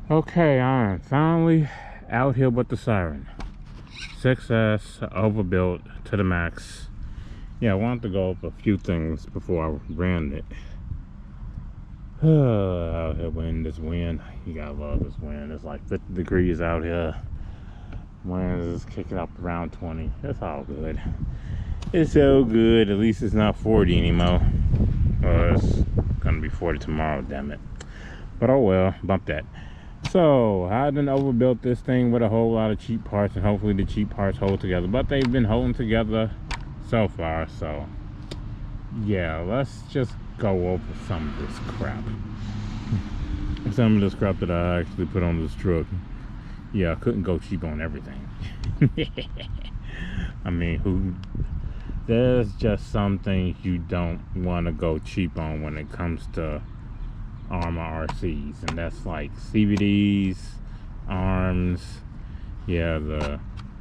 Okay, I am finally out here with the Siren. 6S, overbuilt to the max. Yeah, I wanted to go over a few things before I ran it. Out here in this wind. You gotta love this wind. It's like 50 degrees out here. Wind is kicking up around 20. It's all good. It's so good. At least it's not 40 anymore. Well, it's gonna be 40 tomorrow, damn it. But oh well, bump that. So I done overbuilt this thing with a whole lot of cheap parts, and hopefully the cheap parts hold together, but they've been holding together so far. So yeah, let's just go over some of this crap. Some of this crap that I actually put on this truck. Yeah, I couldn't go cheap on everything. I mean, there's just some things you don't want to go cheap on when it comes to Arrma RCs, and that's like CVDs, arms, yeah,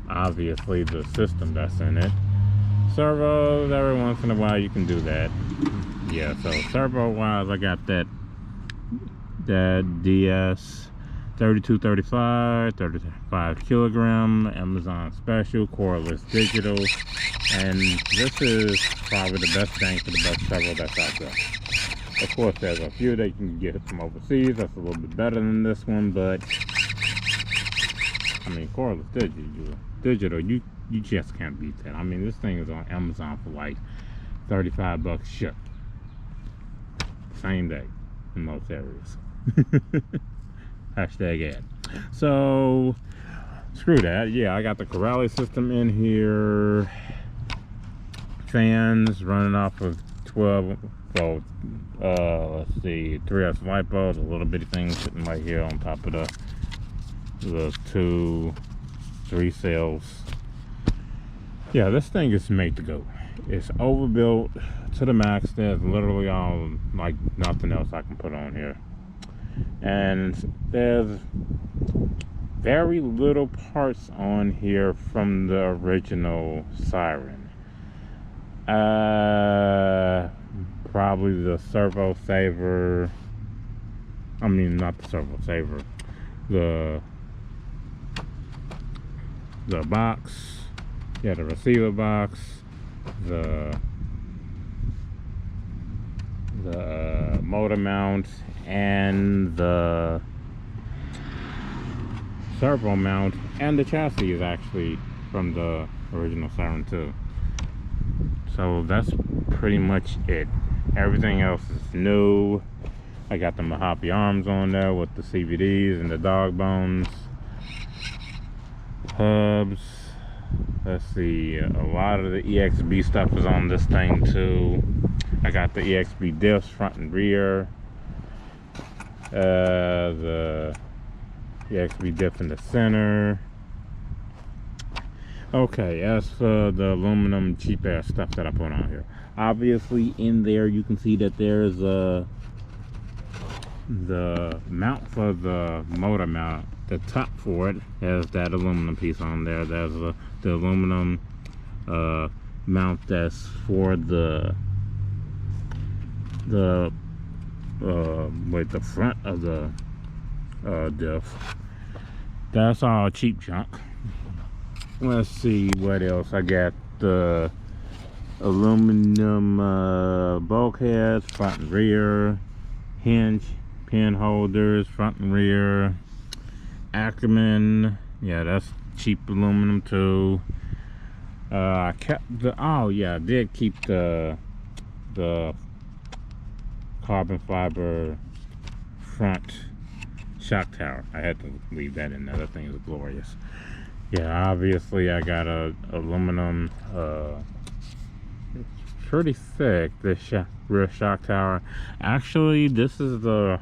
obviously the system that's in it. Servos, every once in a while you can do that. Yeah, so servo wise, I got that DS 35 kilogram Amazon special cordless digital, and this is probably the best bang for the buck servo that's out there. Of course, there's a few that you can get from overseas that's a little bit better than this one, but I mean, cordless digital, you just can't beat that. I mean, this thing is on Amazon for like 35 bucks shipped. Same day in most areas. Hashtag ad. So, screw that. Yeah, I got the Corrales system in here. Fans running off of 12 volts. Let's see, 3S LiPos, a little bitty thing sitting right here on top of the 3 cells. Yeah, this thing is made to go. It's overbuilt to the max. There's literally all like nothing else I can put on here, and there's very little parts on here from the original Siren. Probably the servo saver. I mean, not the servo saver. The box. Yeah, the receiver box. The motor mount and the servo mount, and the chassis is actually from the original Siren too. So that's pretty much it. Everything else is new. I got the Mojave arms on there with the CVDs and the dog bones. Hubs. Let's see, a lot of the EXB stuff is on this thing too. I got the EXB diffs front and rear. The EXB diff in the center. Okay, as for the aluminum cheap ass stuff that I put on here, obviously in there you can see that there's the mount for the motor mount. The top for it has that aluminum piece on there. There's the aluminum mount that's for the front of the diff. That's all cheap junk. Let's see what else. I got the aluminum bulkheads, front and rear, hinge, pin holders, front and rear. Ackerman, yeah, that's cheap aluminum too. I kept I did keep the carbon fiber front shock tower. I had to leave that in there. That thing is glorious. Yeah, obviously I got a aluminum, it's pretty thick, this rear shock tower. Actually, this is a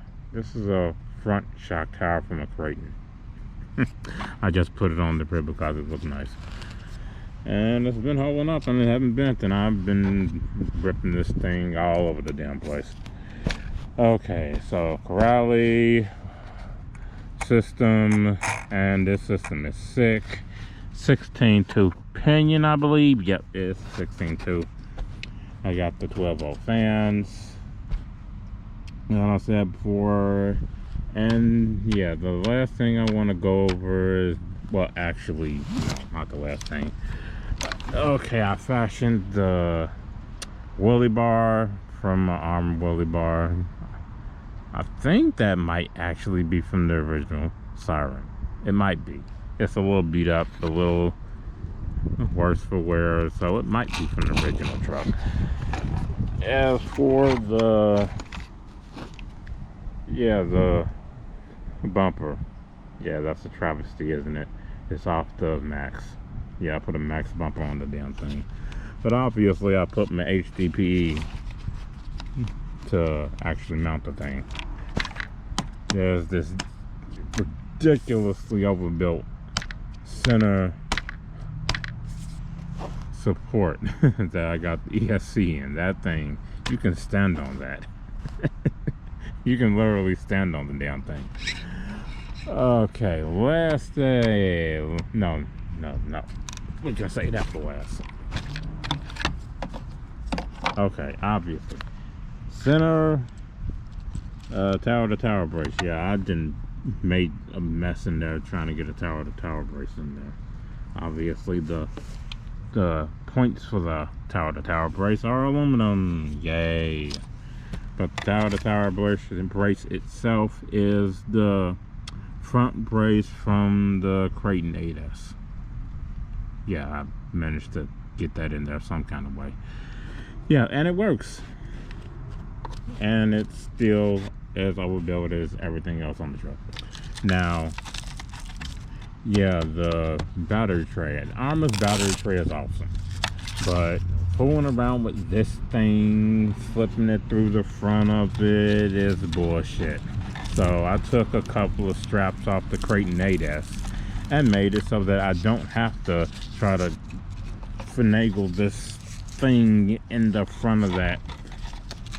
front shock tower from a Creighton. I just put it on the crib because it looked nice, and it's been holding up and it hasn't bent, and I've been ripping this thing all over the damn place. Okay, so Corrales system, and this system is sick. 16-tooth pinion, I believe. Yep, it's 16-tooth. I got the 12 volt fans, and I said before, And yeah, the last thing I want to go over is, well, actually, no, not the last thing. Okay, I fashioned the Wheelie bar from my Arrma Wheelie bar. I think that might actually be from the original Siren. It might be. It's a little beat up, a little worse for wear, so it might be from the original truck. As for the bumper, yeah, that's a travesty, isn't it? It's off the Max. Yeah, I put a Max bumper on the damn thing, but obviously I put my HDPE to actually mount the thing. There's this ridiculously overbuilt center support that I got the ESC in. That thing, you can stand on that. You can literally stand on the damn thing. Okay, last day. No. We can say that for last. Okay, obviously. Center tower to tower brace. Yeah, I didn't made a mess in there trying to get a tower to tower brace in there. Obviously, the points for the tower to tower brace are aluminum. Yay! But the tower to tower brace itself is the front brace from the Creighton 8S. Yeah, I managed to get that in there some kind of way. Yeah, and it works. And it's still as overbuilt as everything else on the truck. Now, yeah, the battery tray. Arrma's battery tray is awesome. But fooling around with this thing, flipping it through the front of it is bullshit. So I took a couple of straps off the Creighton 8S and made it so that I don't have to try to finagle this thing in the front of that.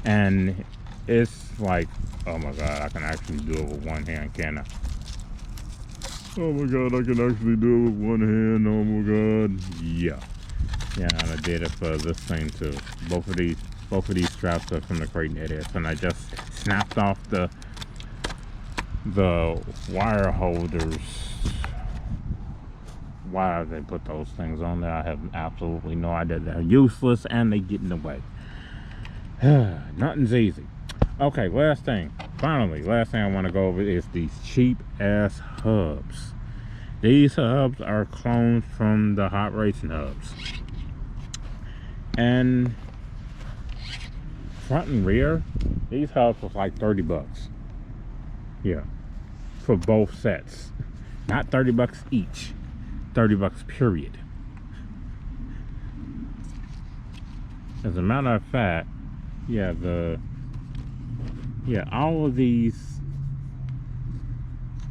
And it's like, oh my god, I can actually do it with one hand, can I? Oh my god, I can actually do it with one hand. Oh my god. Yeah. Yeah, and I did it for this thing too. Both of these straps are from the Creighton 8S, and I just snapped off the wire holders. Why they put those things on there, I have absolutely no idea. They're useless and they get in the way. Nothing's easy. Okay, last thing I want to go over is these cheap ass hubs. These hubs are clones from the hot racing hubs, and front and rear, these hubs was like 30 bucks. Yeah, for both sets. Not 30 bucks each, 30 bucks period. As a matter of fact, all of these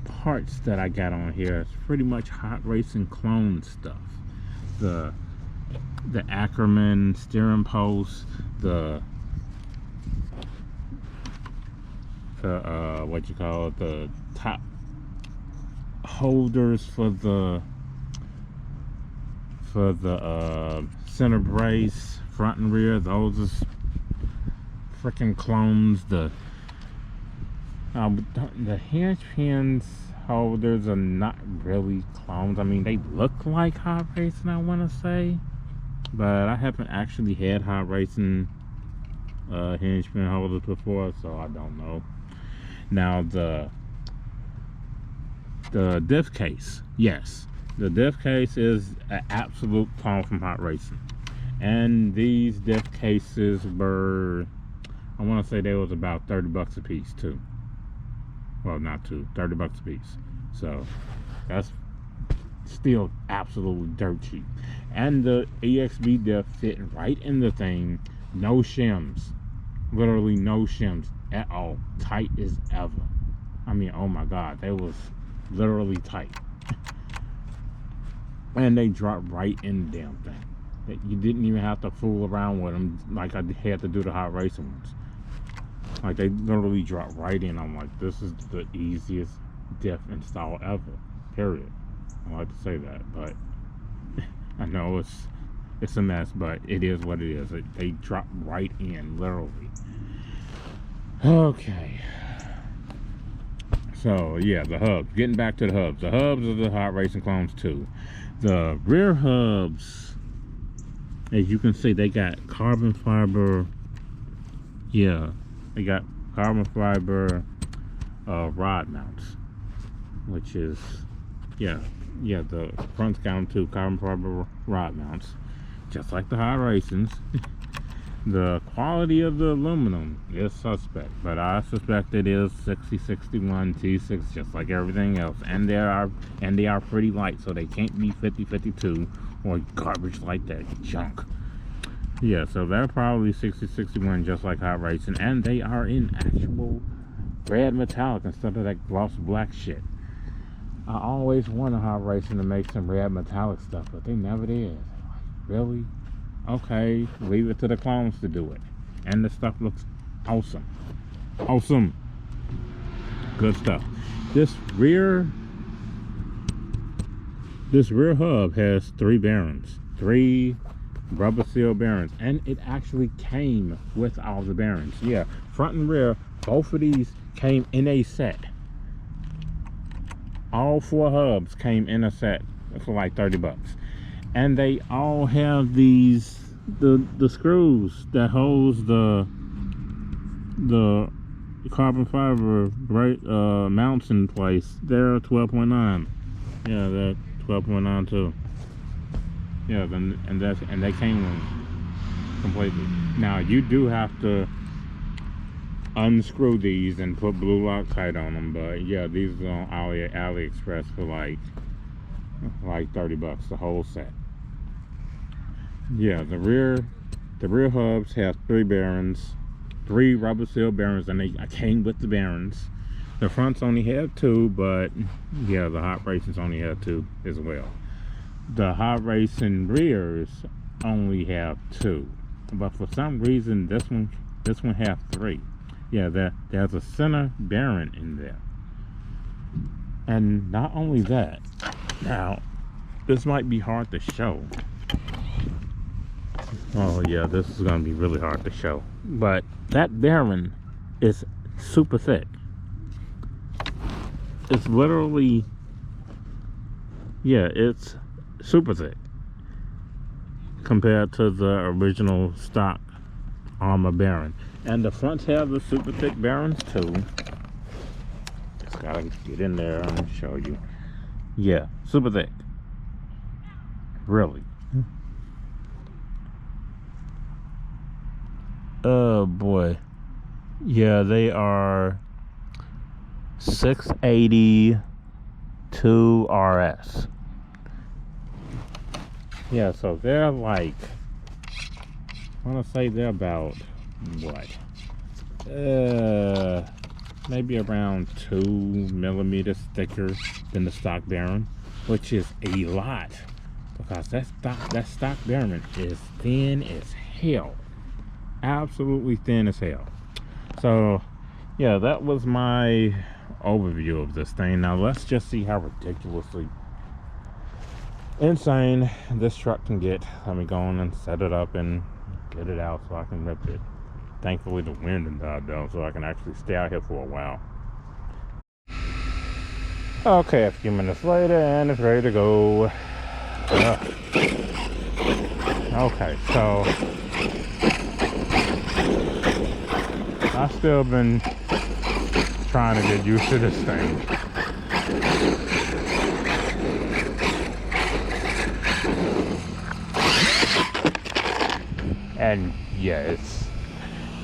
parts that I got on here is pretty much hot racing clone stuff. The Arrma steering posts, the the top holders for the center brace, front and rear. Those are freaking clones. The hinge pins holders are not really clones. I mean, they look like hot racing, I want to say, but I haven't actually had hot racing hinge pin holders before, so I don't know. Now the diff case, yes, the diff case is an absolute clone from hot racing, and these diff cases were, I want to say they was about 30 bucks a piece too. Well, not two, 30 bucks a piece. So that's still absolutely dirt cheap. And the EXB diff fit right in the thing. No shims. Literally no shims at all. Tight as ever. I mean, oh my god, they was literally tight. And they dropped right in the damn thing. You didn't even have to fool around with them like I had to do the hot racing ones. Like, they literally dropped right in. I'm like, this is the easiest diff install ever, period. I like to say that, but I know it's a mess, but it is what it is. They drop right in, literally. Okay, So yeah, the hubs. Getting back to the hubs. The hubs are the hot racing clones too. The rear hubs, as you can see, they got carbon fiber. Yeah, they got carbon fiber rod mounts, which is yeah, the front's got them too, carbon fiber rod mounts, just like the hot racings. The quality of the aluminum is suspect, but I suspect it is 6061 T6, just like everything else. And they are pretty light, so they can't be 5052 or garbage like that junk. Yeah, so they're probably 6061, just like hot racing, and they are in actual red metallic instead of that gloss black shit. I always wanted hot racing to make some red metallic stuff, but they never did. Really? Okay, leave it to the clones to do it. And the stuff looks awesome. Awesome. Good stuff. This rear hub has 3 bearings. 3 rubber seal bearings. And it actually came with all the bearings. Yeah, front and rear, both of these came in a set. All 4 hubs came in a set for like 30 bucks. And they all have these the screws that holds the carbon fiber mounts in place. They're 12.9. Yeah, they're 12.9 too. Yeah, and they came with completely. Now you do have to unscrew these and put blue Loctite on them, but yeah, these are on AliExpress for like 30 bucks, the whole set. Yeah, the rear hubs have 3 bearings, 3 rubber seal bearings, and I came with the bearings. The fronts only have 2, but yeah, the hot racings only have 2 as well. The hot racing rears only have 2, but for some reason this one have 3. Yeah, there's a center bearing in there. And not only that, now this might be hard to show. Oh yeah, this is gonna be really hard to show. But that bearing is super thick. It's literally, yeah, it's super thick compared to the original stock Arrma bearing. And the fronts have the super thick bearings too. Just gotta get in there and show you. Yeah, super thick. Really. Oh boy. Yeah, they are 682 RS. Yeah, so they're like, I want to say they're about what? Maybe around 2 millimeters thicker than the stock bearing, which is a lot because that stock bearing is thin as hell. Absolutely thin as hell. So yeah, that was my overview of this thing. Now let's just see how ridiculously insane this truck can get. Let me go on and set it up and get it out so I can rip it. Thankfully the wind died down so I can actually stay out here for a while. Okay, a few minutes later and it's ready to go. Okay, so I've still been trying to get used to this thing. And yeah,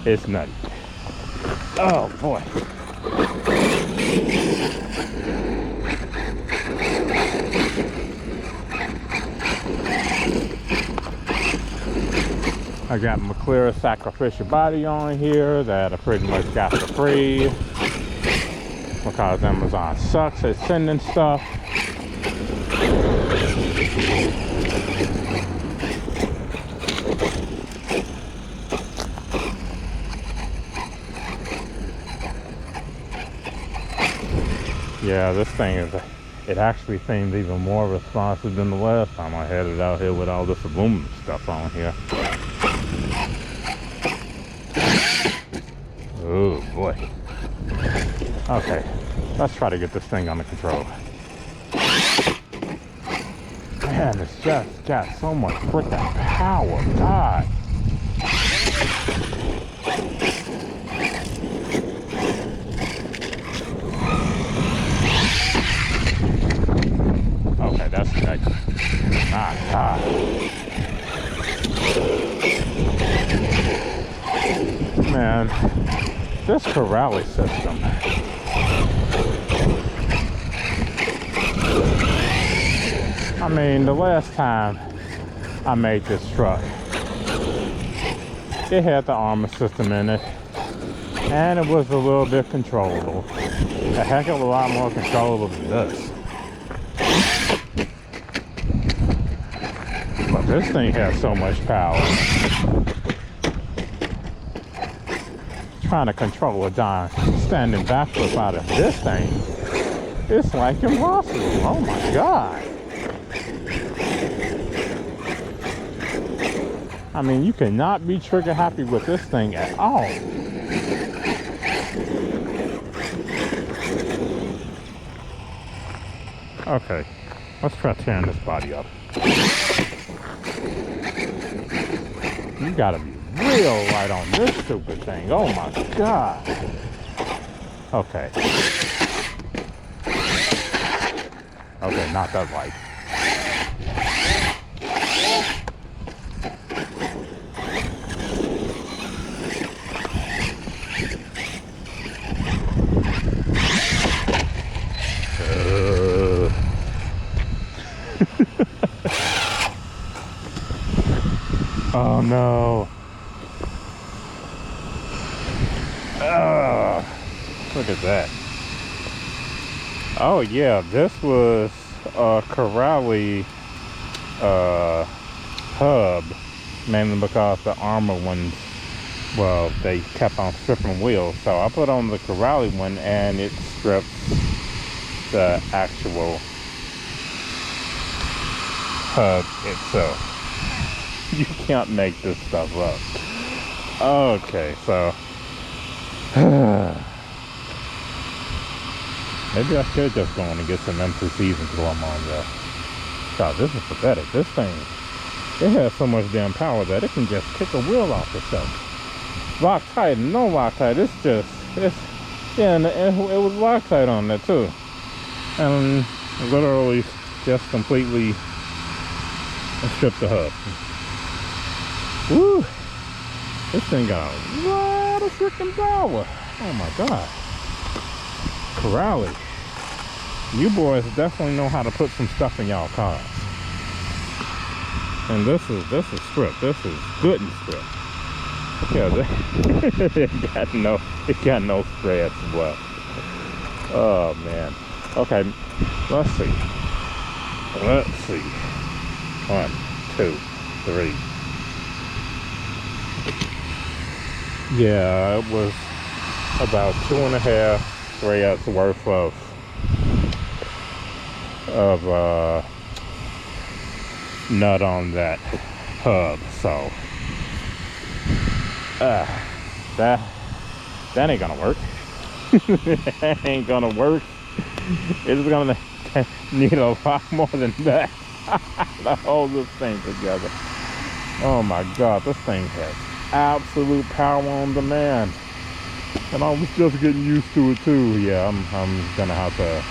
it's nutty. Oh boy. I got my clear sacrificial body on here that I pretty much got for free because Amazon sucks at sending stuff. Yeah, this thing it actually seems even more responsive than the last time I had it out here with all this aluminum stuff on here. Oh boy. Okay, Let's try to get this thing under control. Man, it's just got so much freaking power. God. Okay, that's good. My God. Man, this Corrales system. I mean, the last time I made this truck, it had the Arrma system in it, and it was a little bit controllable. A heck of a lot more controllable than this. But this thing has so much power. Trying to control a dime standing backwards out of this thing, it's like impossible. Oh my God. I mean, you cannot be trigger happy with this thing at all. Okay, let's try tearing this body up. You gotta be real light on this stupid thing. Oh my God. Okay. Okay, not that light. Oh no. Look at that. Oh yeah, this was a Corrales hub, mainly because the Arrma ones, well, they kept on stripping wheels. So I put on the Corrales one and it strips the actual hub itself. You can't make this stuff up. Okay, so maybe I should just go on and get some M2Cs and throw them on there. God, this is pathetic. This thing, it has so much damn power that it can just kick a wheel off itself. Loctite, no Loctite. Yeah, and it was Loctite on there too. And literally just completely stripped the hub. Woo! This thing got a lot of freaking power. Oh my God. Corrales. You boys definitely know how to put some stuff in y'all cars. And this is stripped. This is good and stripped. Yeah, it got no spreads left. Oh man. Okay, let's see. Let's see. 1, 2, 3. Yeah, it was about 2.5 threads worth of nut on that hub. So that ain't gonna work. That ain't gonna work. It's gonna need a lot more than that to hold this thing together. Oh my God, this thing has absolute power on demand, and I was just getting used to it too. Yeah, I'm gonna have to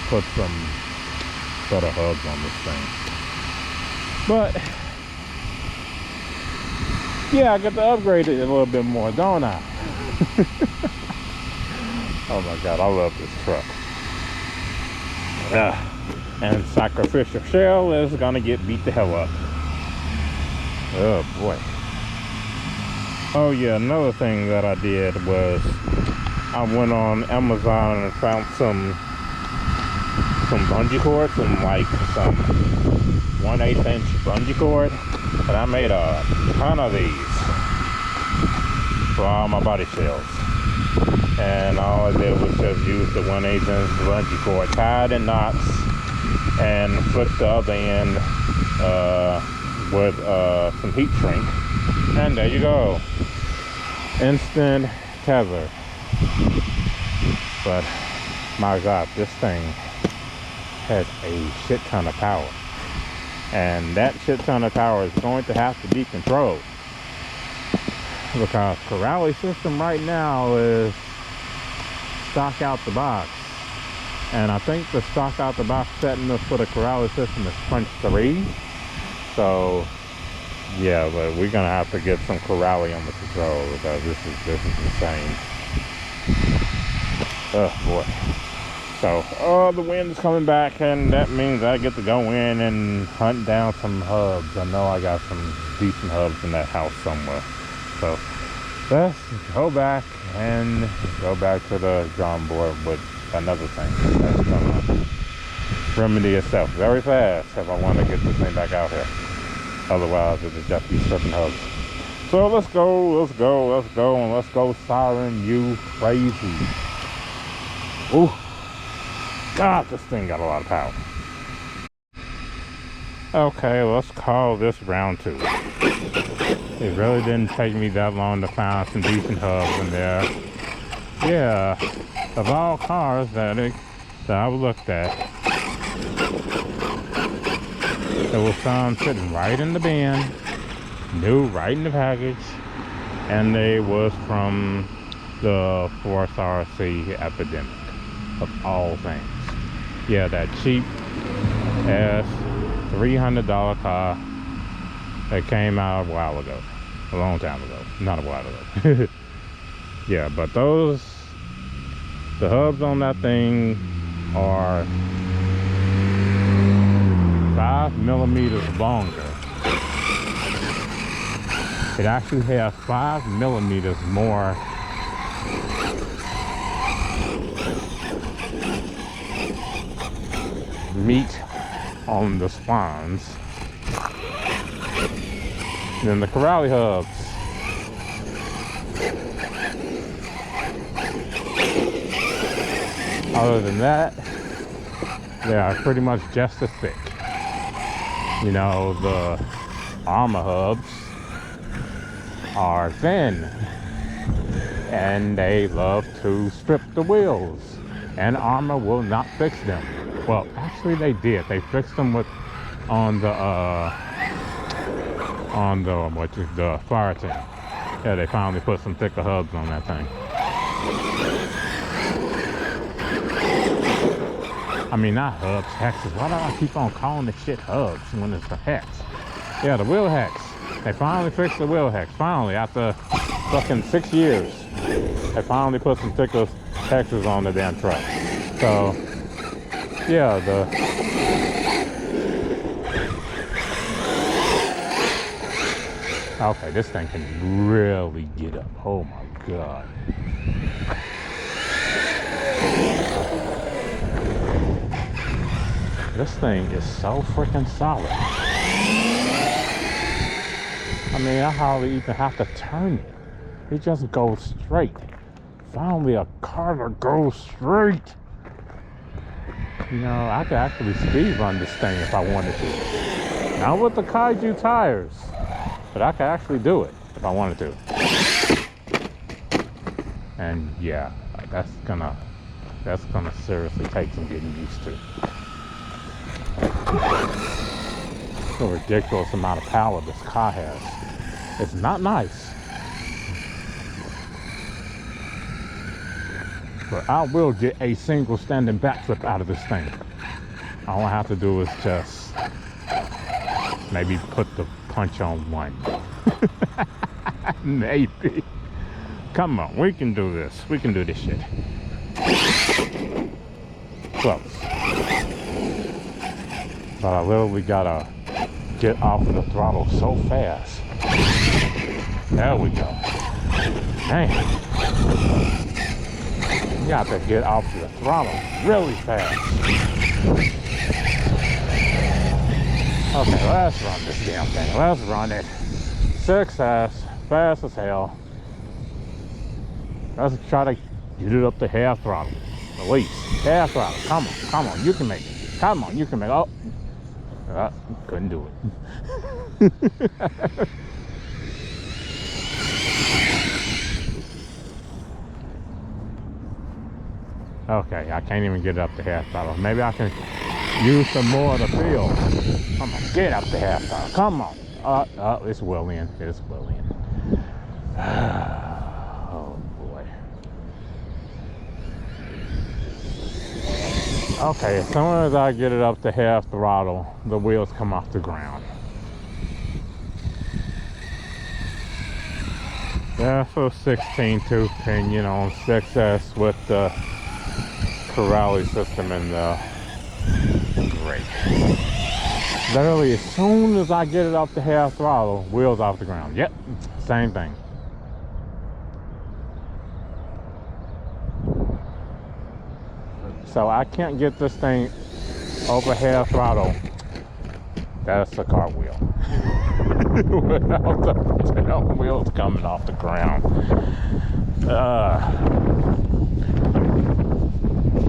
put some better hubs on this thing. But yeah, I got to upgrade it a little bit more, don't I? Oh my God, I love this truck. And Sacrificial Shell is gonna get beat the hell up. Oh boy. Oh yeah, another thing that I did was I went on Amazon and found some bungee cords, and like some 1/8 inch bungee cord, and I made a ton of these for all my body shells. And all I did was just use the 1/8 inch bungee cord, tied in knots, and flip the other end with some heat shrink, and there you go. Instant tether. But My God, this thing has a shit ton of power. And that shit ton of power is going to have to be controlled. Because Corrales system right now is stock out the box. And I think the stock out the box setting for the Corrales system is punch 3. So yeah, but we're gonna have to get some Corrales under control because this is insane. Oh boy. So the wind's coming back, and that means I get to go in and hunt down some hubs. I know I got some decent hubs in that house somewhere. So let's go back and go back to the drawing board with another thing that's gonna remedy itself very fast if I want to get this thing back out here. Otherwise, it'll just be stripping hubs. So let's go, and let's go, Siren, you crazy. Ooh, God, this thing got a lot of power. Okay, let's call this round 2. It really didn't take me that long to find some decent hubs in there. Yeah, of all cars that I looked at, there was some sitting right in the bin, new right in the package, and they was from the Force RC epidemic, of all things. Yeah, that cheap ass $300 car that came out a while ago, a long time ago, not a while ago. Yeah, but the hubs on that thing are 5 millimeters longer. It actually has 5 millimeters more meat on the spawns than the Corrales hubs. Other than that, they are pretty much just as thick. You know, the Arrma hubs are thin, and they love to strip the wheels, and Arrma will not fix them. Well, actually they did. They fixed them on the fire tank. Yeah, they finally put some thicker hubs on that thing. I mean, not hubs, hexes. Why do I keep on calling the shit hubs when it's the hex? Yeah, the wheel hex. They finally fixed the wheel hex. Finally, after fucking 6 years, they finally put some thicker hexes on the damn truck. So, yeah, okay, this thing can really get up. Oh my God. This thing is so freaking solid. I mean, I hardly even have to turn it. It just goes straight. Finally, a car that goes straight. You know, I could actually speed run this thing if I wanted to. Not with the Kaiju Tires, but I could actually do it if I wanted to. And yeah, that's gonna seriously take some getting used to. The ridiculous amount of power this car has. It's not nice, but I will get a single standing backflip out of this thing. All I have to do is just maybe put the punch on one. Maybe. Come on, we can do this. We can do this shit. Close. But I literally gotta get off of the throttle so fast. There we go. Dang. You got to get off of the throttle really fast. Okay, let's run this damn thing. Let's run it. Success. Fast as hell. Let's try to get it up to half throttle. At least. Half throttle. Come on. Come on. You can make it. Come on. You can make it. Oh. Couldn't do it. Okay, I can't even get it up to half throttle. Maybe I can use some more of the field. Come on, get up to half throttle. Come on. It's well in. It's well in. Oh boy. Okay, as soon as I get it up to half throttle, the wheels come off the ground. Yeah, so 16 tooth pinion on 6S with the Pirelli system in the brake. Literally, as soon as I get it up to half throttle, wheels off the ground. Yep, same thing. So I can't get this thing over half throttle. That's a cartwheel. Without the tail wheels coming off the ground.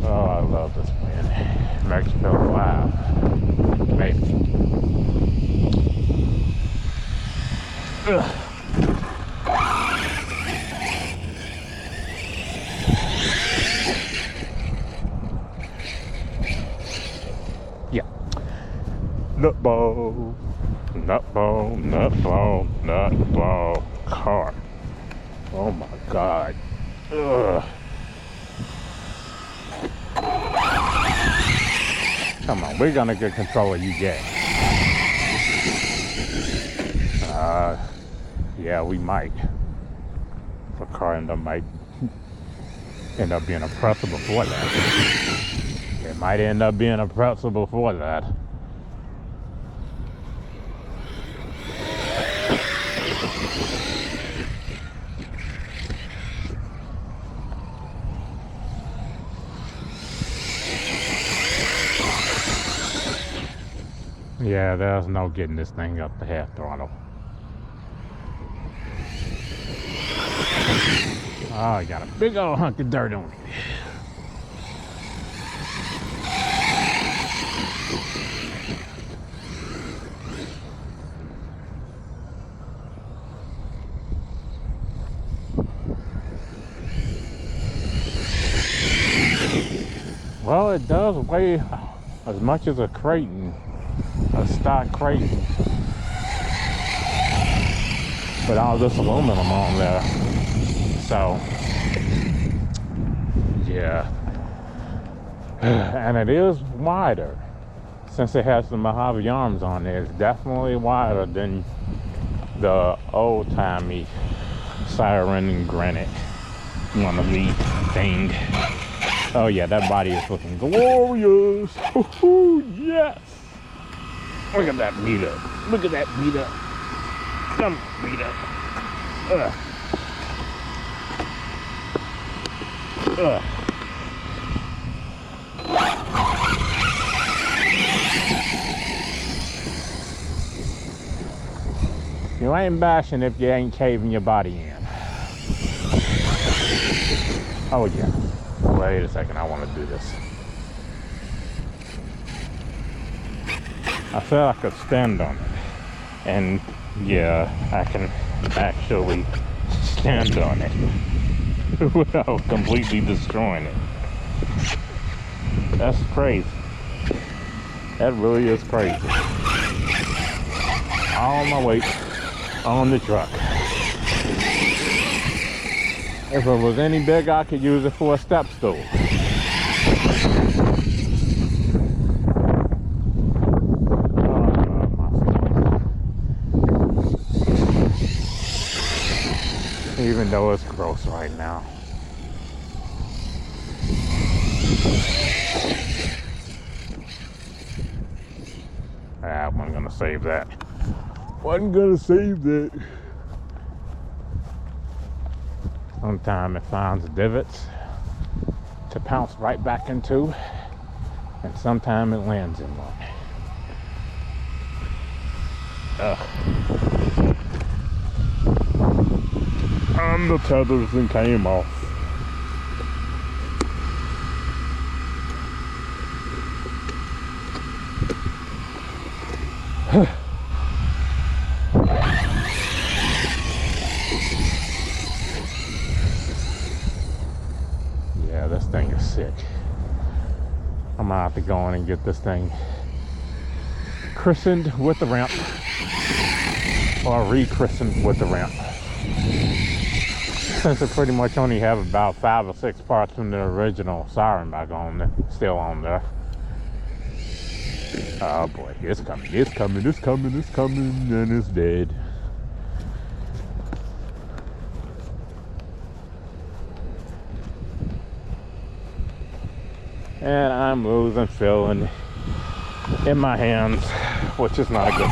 Oh, I love this wind. It makes me feel alive. Maybe. Yeah. Nutball. Nutball, nutball, nutball, car. Oh my God. Ugh. Come on, we're gonna get control of you guys. Yeah, we might. The car might end up being a pretzel before that. It might end up being a pretzel before that. Yeah, there's no getting this thing up to half throttle. Oh, I got a big old hunk of dirt on it. Well, it does weigh as much as a Creighton, a stock Creighton, but all this aluminum on there. So, yeah. And it is wider. Since it has the Mojave arms on it, it's definitely wider than the old-timey Siren and Granite one of the thing. Oh yeah, that body is looking glorious. Ooh, yes. Look at that beat up. Look at that beat up. Come beat up. You ain't bashing if you ain't caving your body in. Oh yeah. Wait a second, I want to do this. I said I could stand on it. And yeah, I can actually stand on it without completely destroying it. That's crazy. That really is crazy. All my weight on the truck. If it was any bigger, I could use it for a step stool. Even though it's gross right now. I wasn't gonna save that. Wasn't gonna save that. Sometimes it finds divots to pounce right back into, and sometimes it lands in one. And the tethers and came off. Yeah, this thing is sick. might have to go in and get this thing christened with the ramp, or re-christened with the ramp, since it pretty much only have about 5 or 6 parts from the original Siren back on there, still on there. Oh boy, it's coming, and it's dead. And I'm losing feeling in my hands, which is not a good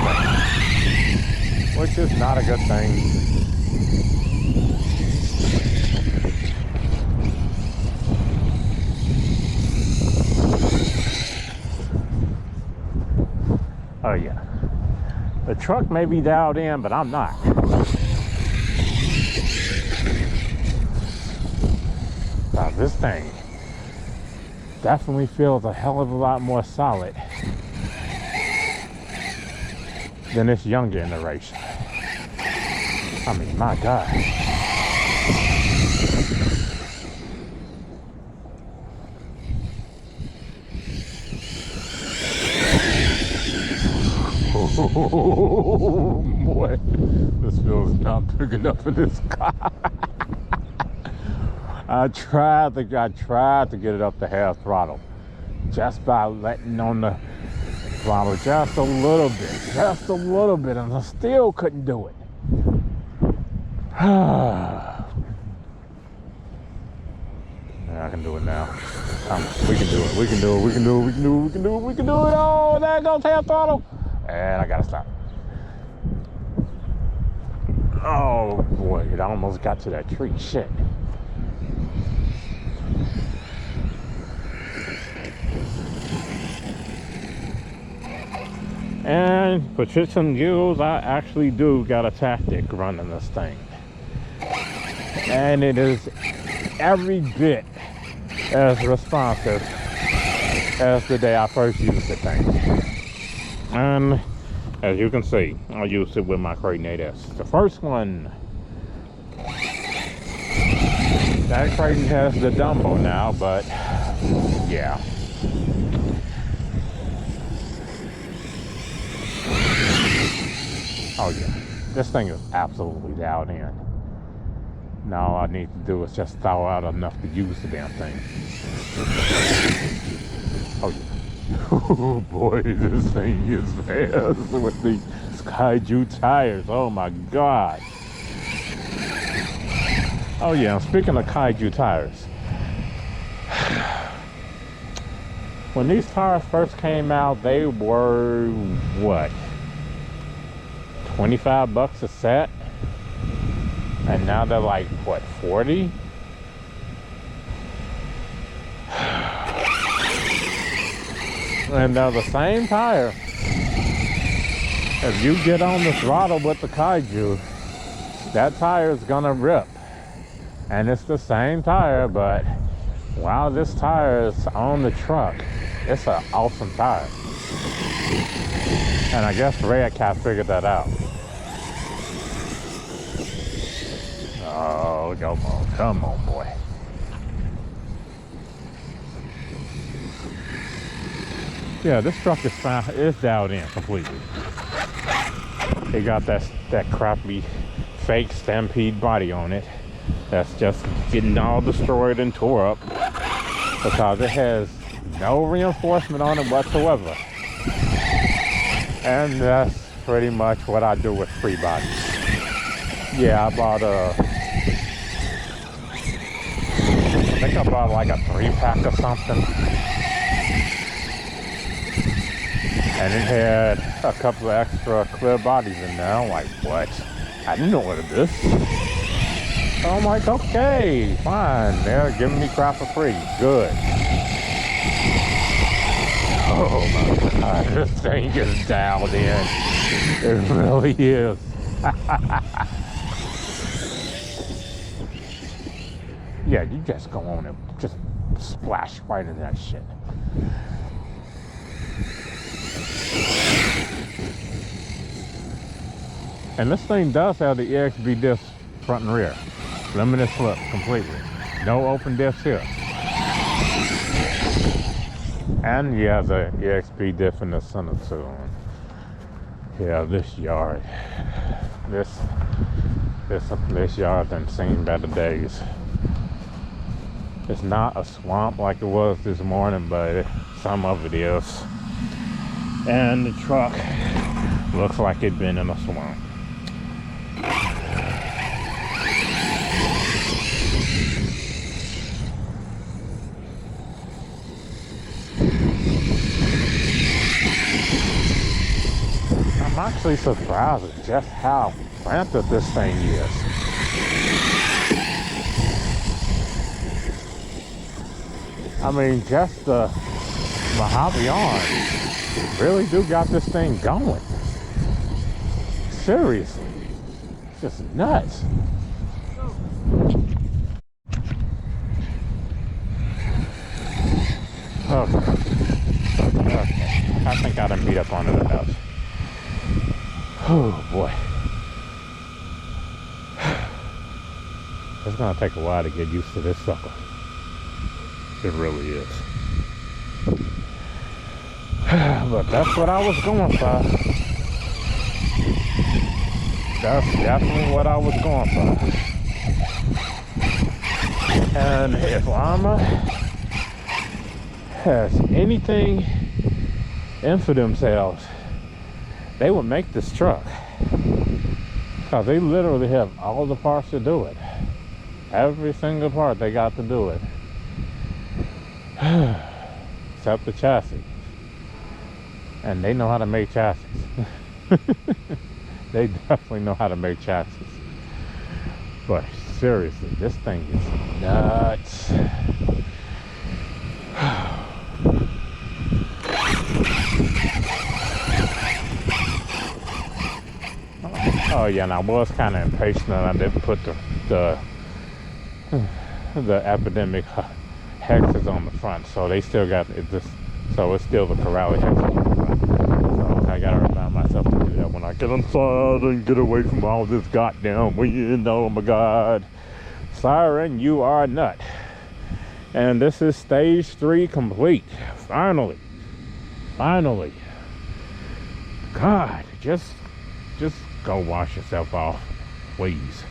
thing. Oh yeah, the truck may be dialed in, but I'm not. Now this thing definitely feels a hell of a lot more solid than its younger iteration. I mean, my God. Oh boy, this feels not big enough for this car. I tried to get it up to half throttle, just by letting on the throttle just a little bit, and I still couldn't do it. Yeah, I can do it now. We can do it. Oh, there goes half throttle. And I gotta stop. Oh boy, it almost got to that tree. Shit. And for shits and giggles, I actually do got a tactic running this thing. And it is every bit as responsive as the day I first used the thing. And as you can see, I used it with my Kraton 8S. The first one, that Kraton has the Dumbo now, but yeah. Oh yeah, this thing is absolutely dialed in. Now all I need to do is just thaw out enough to use the damn thing. Oh yeah. Oh boy, this thing is fast with the Kaiju Tires. Oh my God. Oh yeah, speaking of Kaiju Tires. When these tires first came out, they were, what? $25 a set? And now they're like, what, 40? And they're the same tire. If you get on the throttle with the Kaiju, that tire is gonna rip. And it's the same tire, but while this tire is on the truck, it's an awesome tire. And I guess Red Cat figured that out. Oh, come on, boy. Yeah, this truck is fine. It's dialed in completely. It got that crappy fake Stampede body on it. That's just getting all destroyed and tore up because it has no reinforcement on it whatsoever. And that's pretty much what I do with free bodies. Yeah, I bought I think I bought like a 3-pack or something. And it had a couple of extra clear bodies in there. I'm like, what? I didn't know what it is. So I'm like, okay, fine. They're giving me crap for free. Good. Oh my God, this thing is dialed in. It really is. Yeah, you just go on and just splash right in that shit. And this thing does have the EXB disc front and rear. Limited slip completely. No open disc here. And And yeah, the EXP diff in the center too. Yeah, this yard. This yard done seen better days. It's not a swamp like it was this morning, but some of it is. And the truck looks like it'd been in a swamp. I'm actually surprised at just how planted this thing is. I mean, just the Mojave arm really do got this thing going. Seriously, it's just nuts. Okay. I think I done beat up on it enough. Oh boy. It's gonna take a while to get used to this sucker. It really is. But that's what I was going for. That's definitely what I was going for. And if Arrma has anything in for themselves, they would make this truck. Because they literally have all the parts to do it. Every single part they got to do it. Except the chassis. And they know how to make chassis. They definitely know how to make chassis. But seriously, this thing is nuts. Oh yeah, and I was kind of impatient and I didn't put the epidemic hexes on the front, so they still got it. So it's still the Corrales hex on the front. So I gotta remind myself to do that when I get inside and get away from all this goddamn wind. Oh my God, Siren, you are a nut. And this is stage 3 complete. Finally. God, just go wash yourself off, please.